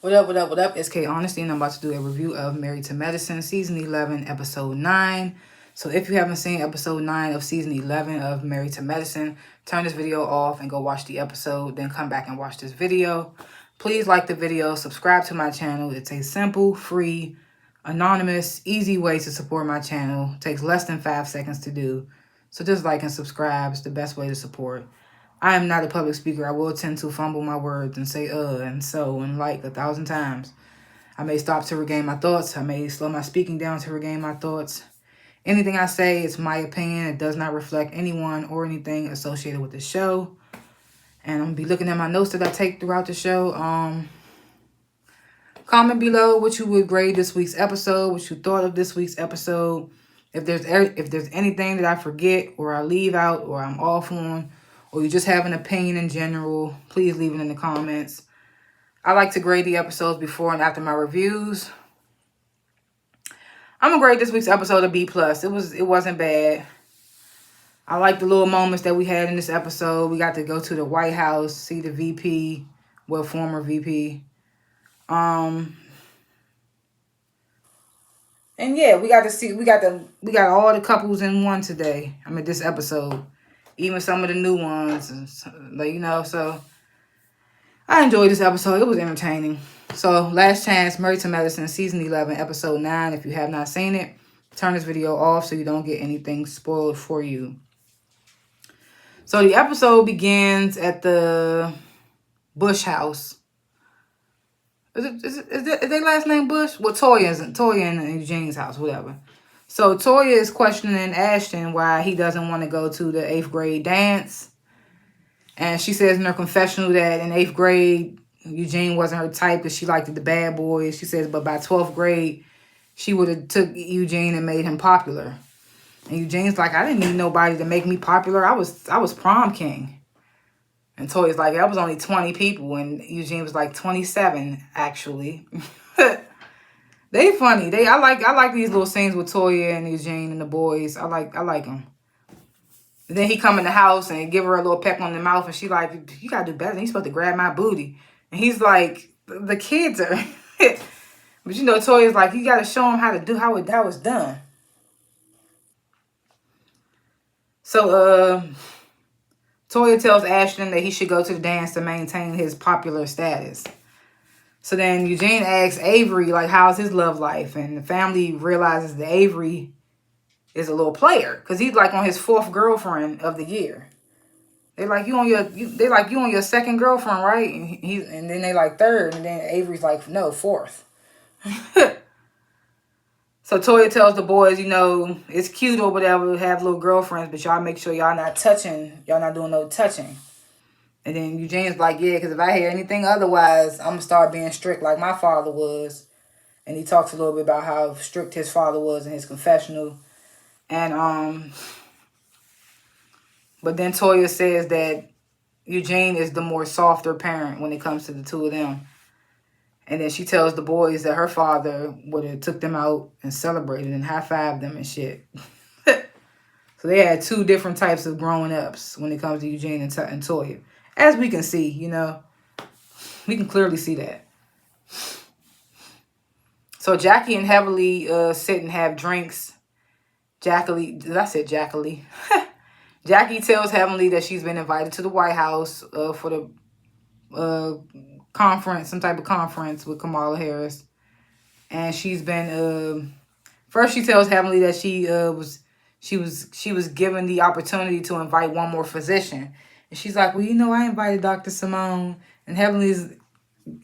What up, what up, what up? It's K.Honesty, and I'm about to do a review of Married to Medicine, Season 11, Episode 9. So if you haven't seen Episode 9 of Season 11 of Married to Medicine, turn this video off and go watch the episode, then come back and watch this video. Please like the video, subscribe to my channel. It's a simple, free, anonymous, easy way to support my channel. It takes less than 5 seconds to do. So just like and subscribe is the best way to support. I am not a public speaker. I will tend to fumble my words and say and so and like 1,000 times. I may stop to regain my thoughts. I may slow my speaking down to regain my thoughts. Anything I say is my opinion. It does not reflect anyone or anything associated with the show. And I'm going to be looking at my notes that I take throughout the show. Comment below what you would grade this week's episode, what you thought of this week's episode. If there's anything that I forget or I leave out or I'm off on, or you just have an opinion in general, please leave it in the comments. I like to grade the episodes before and after my reviews. I'm gonna grade this week's episode a B+. It wasn't bad. I like the little moments that we had in this episode. We got to go to the White House, see the VP, well, former VP. And yeah, we got all the couples in one today. I mean, this episode. Even some of the new ones, and so I enjoyed this episode. It was entertaining. So, Last Chance, Married to Medicine, Season 11, Episode 9. If you have not seen it, turn this video off so you don't get anything spoiled for you. So, the episode begins at the Bush house. Is their last name Bush? Well, Toya and Eugene's house, whatever. So Toya is questioning Ashton why he doesn't want to go to the 8th grade dance. And she says in her confessional that in 8th grade, Eugene wasn't her type because she liked the bad boys. She says, but by 12th grade, she would have took Eugene and made him popular. And Eugene's like, I didn't need nobody to make me popular. I was prom king. And Toya's like, that was only 20 people. And Eugene was like 27, actually. They funny. I like these little scenes with Toya and Eugene and the boys. I like them. And then he come in the house and give her a little peck on the mouth, and she like, you gotta do better. He's supposed to grab my booty. And he's like, the kids are. But you know, Toya's like, you gotta show him how it was done. So Toya tells Ashton that he should go to the dance to maintain his popular status. So then Eugene asks Avery, like, how's his love life? And the family realizes that Avery is a little player because he's like on his 4th girlfriend of the year. They're like, you on your 2nd girlfriend, right? And then they like 3rd, and then Avery's like, no, 4th. So Toya tells the boys, it's cute or whatever to have little girlfriends, but y'all make sure y'all not doing no touching. And then Eugene's like, yeah, because if I hear anything otherwise, I'm going to start being strict like my father was. And he talks a little bit about how strict his father was in his confessional. And, but then Toya says that Eugene is the more softer parent when it comes to the two of them. And then she tells the boys that her father would have took them out and celebrated and high-fived them and shit. So they had 2 different types of growing ups when it comes to Eugene and Toya. As we can see, we can clearly see that. So Jackie and Heavenly sit and have drinks. Jackie tells Heavenly that she's been invited to the White House for the conference, some type of conference with Kamala Harris. And she's been first she tells Heavenly that she was given the opportunity to invite one more physician. And she's like, well, I invited Dr. Simone. And Heavenly's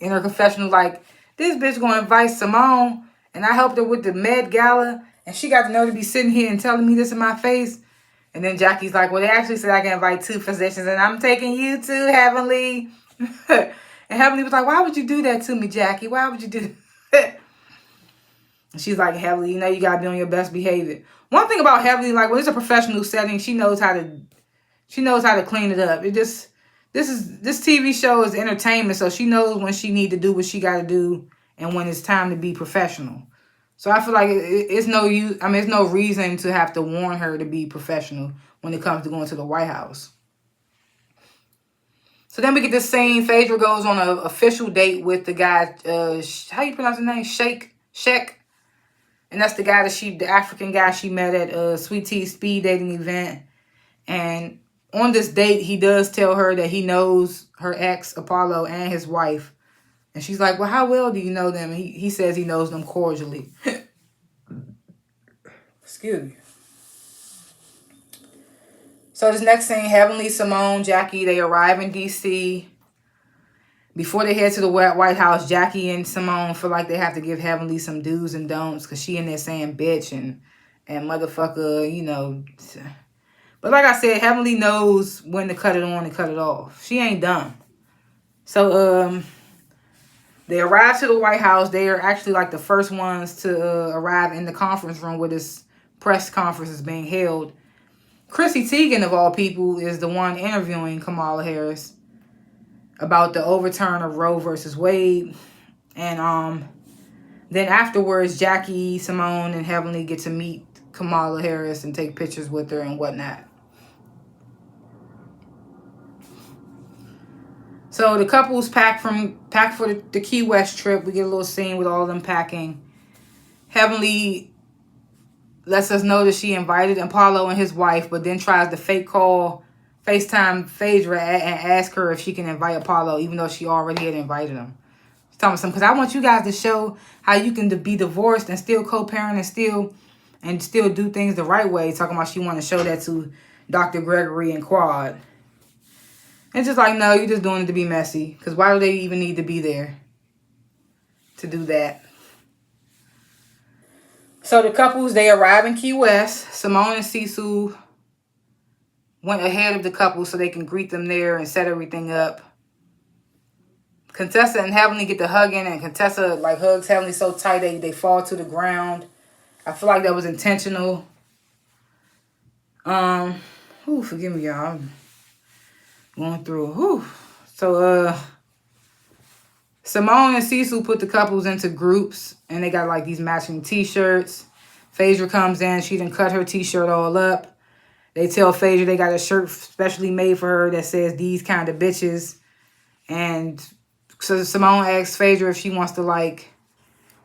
in her confessional like, this bitch gonna invite Simone. And I helped her with the Met Gala. And she got the nerve to be sitting here and telling me this in my face. And then Jackie's like, well, they actually said I can invite 2 physicians. And I'm taking you too, Heavenly. And Heavenly was like, why would you do that to me, Jackie? Why would you do that? And she's like, Heavenly, you got to be on your best behavior. One thing about Heavenly, like when it's a professional setting, she knows how to clean it up. This TV show is entertainment, so she knows when she need to do what she got to do and when it's time to be professional. So I feel like it's no use. I mean, it's no reason to have to warn her to be professional when it comes to going to the White House. So then we get this scene. Phaedra goes on an official date with the guy. How you pronounce his name? Shek. And that's the guy the African guy she met at Sweet Tea's speed dating event. And on this date, he does tell her that he knows her ex, Apollo, and his wife. And she's like, well, how well do you know them? And he says he knows them cordially. Excuse me. So this next scene, Heavenly, Simone, Jackie, they arrive in D.C. Before they head to the White House, Jackie and Simone feel like they have to give Heavenly some do's and don'ts because she in there saying bitch and motherfucker, you know. But like I said, Heavenly knows when to cut it on and cut it off. She ain't dumb. So they arrive to the White House. They are actually like the first ones to arrive in the conference room where this press conference is being held. Chrissy Teigen, of all people, is the one interviewing Kamala Harris about the overturn of Roe versus Wade. And then afterwards, Jackie, Simone, and Heavenly get to meet Kamala Harris and take pictures with her and whatnot. So the couples pack for the Key West trip. We get a little scene with all of them packing. Heavenly lets us know that she invited Apollo and his wife, but then tries to FaceTime Phaedra and ask her if she can invite Apollo, even though she already had invited him. She's telling something, because I want you guys to show how you can be divorced and still co-parent and still do things the right way. Talking about she want to show that to Dr. Gregory and Quad. It's just like, no, you're just doing it to be messy. Because why do they even need to be there to do that? So the couples, they arrive in Key West. Simone and Cecil went ahead of the couple so they can greet them there and set everything up. Contessa and Heavenly get to hugging, and Contessa like hugs Heavenly so tight they fall to the ground. I feel like that was intentional. Forgive me, y'all. I'm going through. So Simone and Cecil put the couples into groups, and they got like these matching t-shirts. Phaedra comes in. She done cut her t-shirt all up. They tell Phaedra they got a shirt specially made for her that says "These kind of bitches." And so Simone asks Phaedra if she wants to like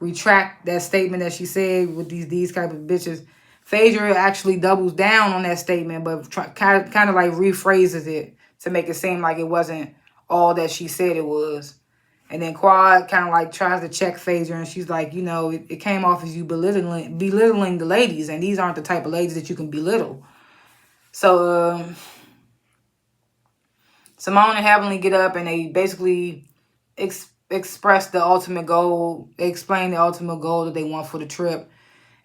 retract that statement that she said with these type of bitches. Phaedra actually doubles down on that statement, but kind of like rephrases it to make it seem like it wasn't all that she said it was. And then Quad kind of like tries to check Phaedra, and she's like, you know, it came off as you belittling the ladies, and these aren't the type of ladies that you can belittle. So Simone and Heavenly get up, and they basically express the ultimate goal. They explain the ultimate goal that they want for the trip.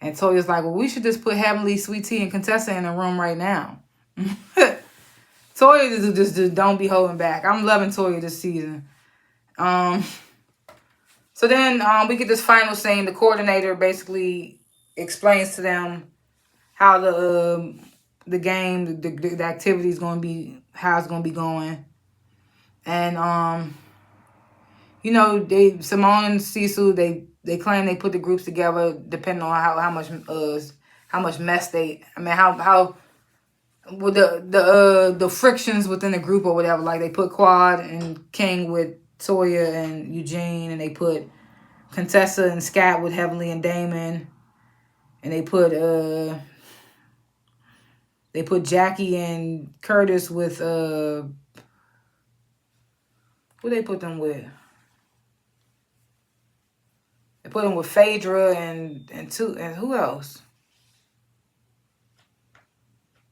And Toya's like, well, we should just put Heavenly, Sweet Tea, and Contessa in a room right now. Toya just don't be holding back. I'm loving Toya this season. So then we get this final scene. The coordinator basically explains to them how the game, the activity is going to be, how it's going to be going. And, you know, Simone and Cecil, they claim they put the groups together depending on how much mess how with the frictions within the group or whatever. Like they put Quad and King with Toya and Eugene, and they put Contessa and Scat with Heavenly and Damon, and they put Jackie and Curtis with who they put them with? They put them with Phaedra and who else?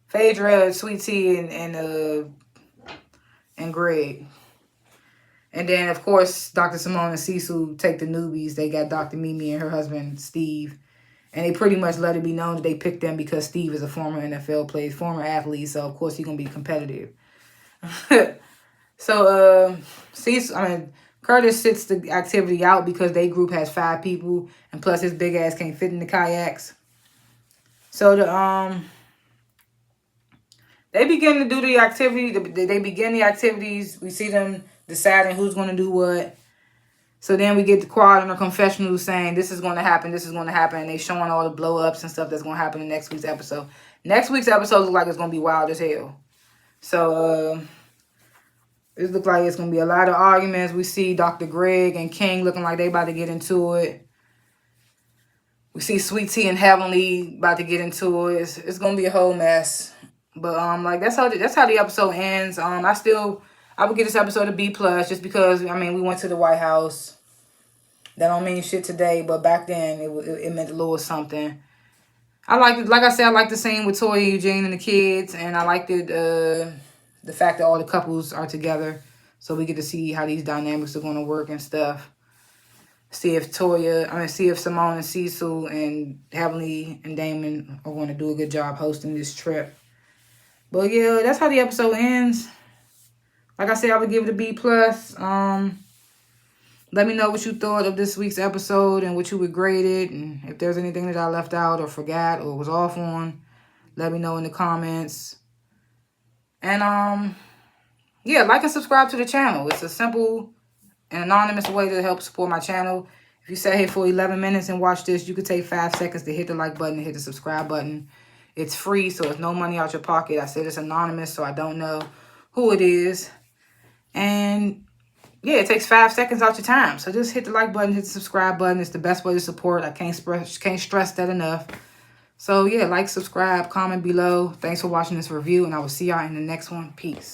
Phaedra, Sweet Tea, and Greg. And then, of course, Dr. Simone and Cecil take the newbies. They got Dr. Mimi and her husband, Steve. And they pretty much let it be known that they picked them because Steve is a former NFL player, former athlete. So, of course, he's going to be competitive. So, Curtis sits the activity out because their group has 5 people. And plus, his big ass can't fit in the kayaks. So, they begin to do the activity. They begin the activities. We see them deciding who's going to do what. So then we get the Quad in her confessional saying this is going to happen, this is going to happen. And they showing all the blow-ups and stuff that's going to happen in next week's episode. Next week's episode looks like it's going to be wild as hell. So It looks like it's going to be a lot of arguments. We see Dr. Greg and King looking like they about to get into it. We see Sweet Tea and Heavenly about to get into it. It's going to be a whole mess. But like that's how the episode ends. I would give this episode a B+ just because, I mean, we went to the White House. That don't mean shit today, but back then it meant a little something. I liked it. Like I said, I liked the scene with Toya, Eugene, and the kids, and I liked it. The fact that all the couples are together, so we get to see how these dynamics are going to work and stuff. See if Simone and Cecil and Heavenly and Damon are going to do a good job hosting this trip. But yeah, that's how the episode ends. Like I said, I would give it a B+. Let me know what you thought of this week's episode and what you would grade it. And if there's anything that I left out or forgot or was off on, let me know in the comments. And yeah, like and subscribe to the channel. It's a simple and anonymous way to help support my channel. If you sat here for 11 minutes and watched this, you could take 5 seconds to hit the like button and hit the subscribe button. It's free, so it's no money out your pocket. I said it's anonymous, so I don't know who it is. And yeah, it takes 5 seconds out your time. So just hit the like button, hit the subscribe button. It's the best way to support. I can't stress that enough. So yeah, like, subscribe, comment below. Thanks for watching this review, and I will see y'all in the next one. Peace.